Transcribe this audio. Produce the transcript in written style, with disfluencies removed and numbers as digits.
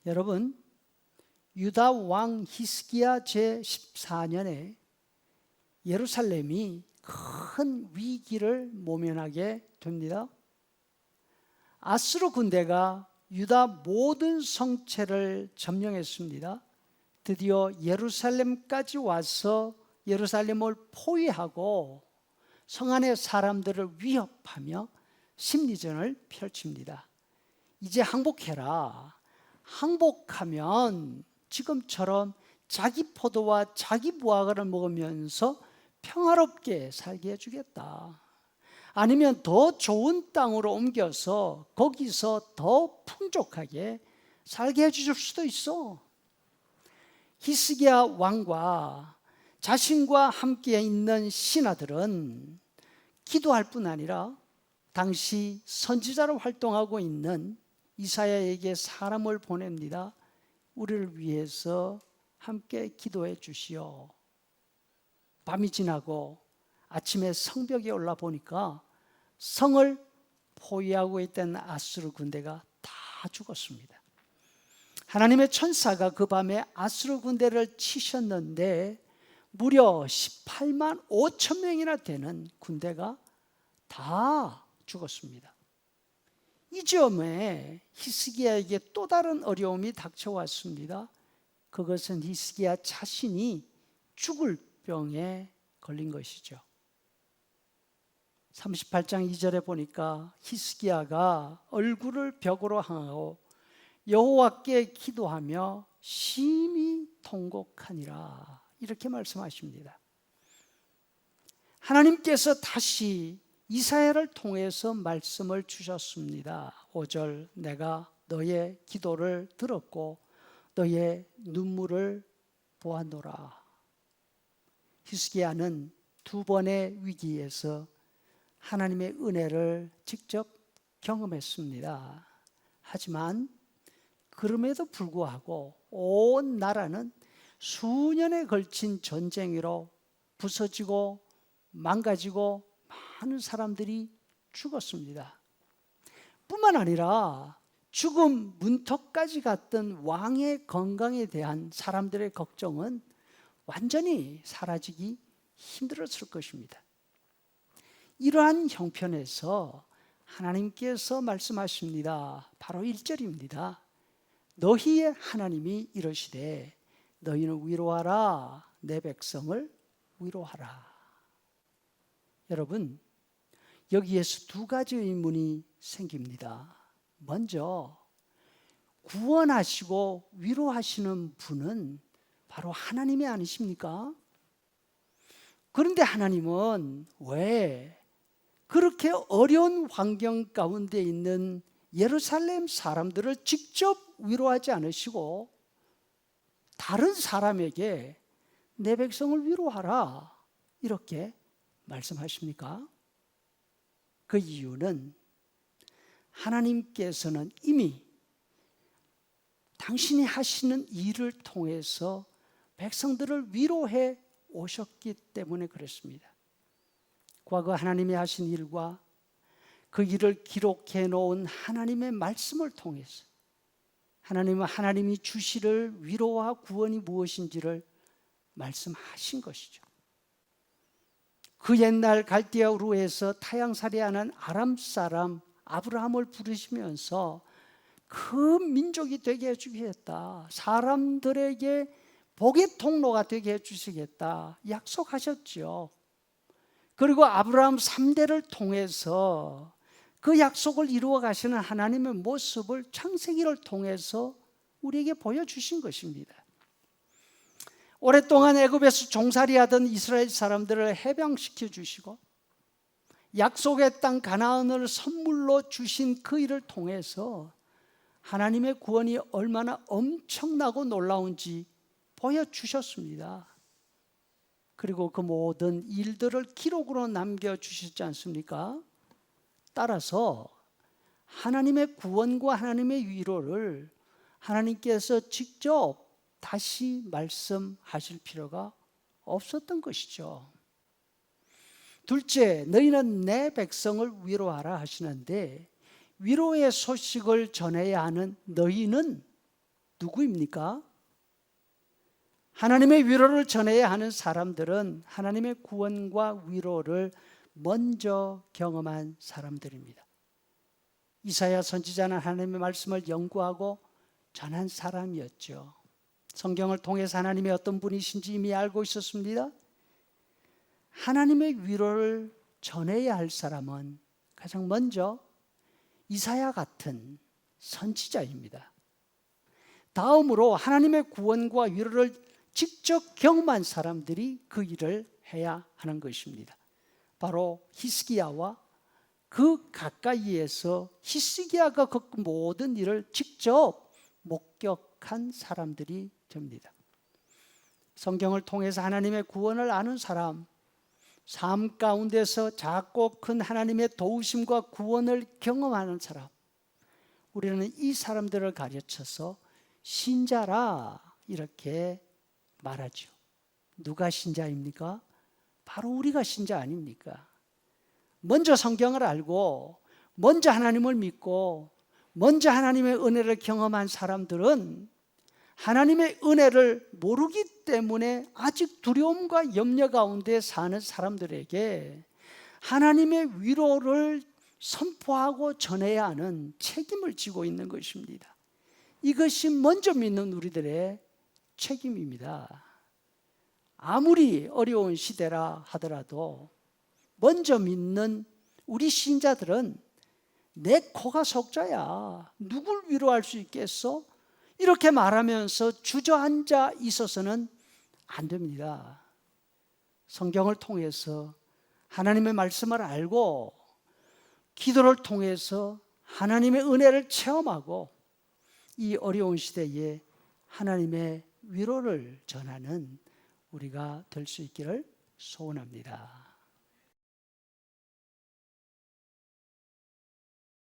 여러분, 유다 왕 히스기야 제14년에 예루살렘이 큰 위기를 모면하게 됩니다. 아수르 군대가 유다 모든 성체를 점령했습니다. 드디어 예루살렘까지 와서 예루살렘을 포위하고 성 안의 사람들을 위협하며 심리전을 펼칩니다. 이제 항복해라. 항복하면 지금처럼 자기 포도와 자기 무화과를 먹으면서 평화롭게 살게 해주겠다. 아니면 더 좋은 땅으로 옮겨서 거기서 더 풍족하게 살게 해줄 수도 있어. 히스기야 왕과 자신과 함께 있는 신하들은 기도할 뿐 아니라 당시 선지자로 활동하고 있는 이사야에게 사람을 보냅니다. 우리를 위해서 함께 기도해 주시오. 밤이 지나고 아침에 성벽에 올라 보니까 성을 포위하고 있던 아수르 군대가 다 죽었습니다. 하나님의 천사가 그 밤에 아수르 군대를 치셨는데 무려 18만 5천 명이나 되는 군대가 다 죽었습니다. 이 점에 히스기야에게 또 다른 어려움이 닥쳐왔습니다. 그것은 히스기야 자신이 죽을 병에 걸린 것이죠. 38장 2절에 보니까 히스기야가 얼굴을 벽으로 향하고 여호와께 기도하며 심히 통곡하니라, 이렇게 말씀하십니다. 하나님께서 다시 이사야를 통해서 말씀을 주셨습니다. 5절, 내가 너의 기도를 들었고 너의 눈물을 보았노라. 히스기야는 두 번의 위기에서 하나님의 은혜를 직접 경험했습니다. 하지만 그럼에도 불구하고 온 나라는 수년에 걸친 전쟁으로 부서지고 망가지고 많은 사람들이 죽었습니다. 뿐만 아니라 죽음 문턱까지 갔던 왕의 건강에 대한 사람들의 걱정은 완전히 사라지기 힘들었을 것입니다. 이러한 형편에서 하나님께서 말씀하십니다. 바로 1절입니다. 너희의 하나님이 이러시되 너희는 위로하라, 내 백성을 위로하라. 여러분, 여기에서 두 가지 의문이 생깁니다. 먼저 구원하시고 위로하시는 분은 바로 하나님이 아니십니까? 그런데 하나님은 왜 그렇게 어려운 환경 가운데 있는 예루살렘 사람들을 직접 위로하지 않으시고 다른 사람에게 내 백성을 위로하라, 이렇게 말씀하십니까? 그 이유는 하나님께서는 이미 당신이 하시는 일을 통해서 백성들을 위로해 오셨기 때문에 그렇습니다. 과거 하나님이 하신 일과 그 일을 기록해 놓은 하나님의 말씀을 통해서 하나님은 하나님이 주시를 위로와 구원이 무엇인지를 말씀하신 것이죠. 그 옛날 갈대아 우르에서 타향살이하는 아람 사람 아브라함을 부르시면서 그 민족이 되게 해주겠다, 사람들에게 복의 통로가 되게 해주시겠다 약속하셨죠. 그리고 아브라함 3대를 통해서 그 약속을 이루어 가시는 하나님의 모습을 창세기를 통해서 우리에게 보여주신 것입니다. 오랫동안 애굽에서 종살이하던 이스라엘 사람들을 해방시켜 주시고 약속의 땅 가나안을 선물로 주신 그 일을 통해서 하나님의 구원이 얼마나 엄청나고 놀라운지 보여주셨습니다. 그리고 그 모든 일들을 기록으로 남겨주셨지 않습니까? 따라서 하나님의 구원과 하나님의 위로를 하나님께서 직접 다시 말씀하실 필요가 없었던 것이죠. 둘째, 너희는 내 백성을 위로하라 하시는데 위로의 소식을 전해야 하는 너희는 누구입니까? 하나님의 위로를 전해야 하는 사람들은 하나님의 구원과 위로를 먼저 경험한 사람들입니다. 이사야 선지자는 하나님의 말씀을 연구하고 전한 사람이었죠. 성경을 통해서 하나님이 어떤 분이신지 이미 알고 있었습니다. 하나님의 위로를 전해야 할 사람은 가장 먼저 이사야 같은 선지자입니다. 다음으로 하나님의 구원과 위로를 직접 경험한 사람들이 그 일을 해야 하는 것입니다. 바로 히스기야와 그 가까이에서 히스기야가 겪은 모든 일을 직접 목격한 사람들이 됩니다. 성경을 통해서 하나님의 구원을 아는 사람, 삶 가운데서 작고 큰 하나님의 도우심과 구원을 경험하는 사람, 우리는 이 사람들을 가르쳐서 신자라 이렇게 말하죠. 누가 신자입니까? 바로 우리가 신자 아닙니까? 먼저 성경을 알고 먼저 하나님을 믿고 먼저 하나님의 은혜를 경험한 사람들은 하나님의 은혜를 모르기 때문에 아직 두려움과 염려 가운데 사는 사람들에게 하나님의 위로를 선포하고 전해야 하는 책임을 지고 있는 것입니다. 이것이 먼저 믿는 우리들의 책임입니다. 아무리 어려운 시대라 하더라도 먼저 믿는 우리 신자들은 내 코가 석자야, 누굴 위로할 수 있겠어? 이렇게 말하면서 주저앉아 있어서는 안 됩니다. 성경을 통해서 하나님의 말씀을 알고 기도를 통해서 하나님의 은혜를 체험하고 이 어려운 시대에 하나님의 위로를 전하는 우리가 될 수 있기를 소원합니다.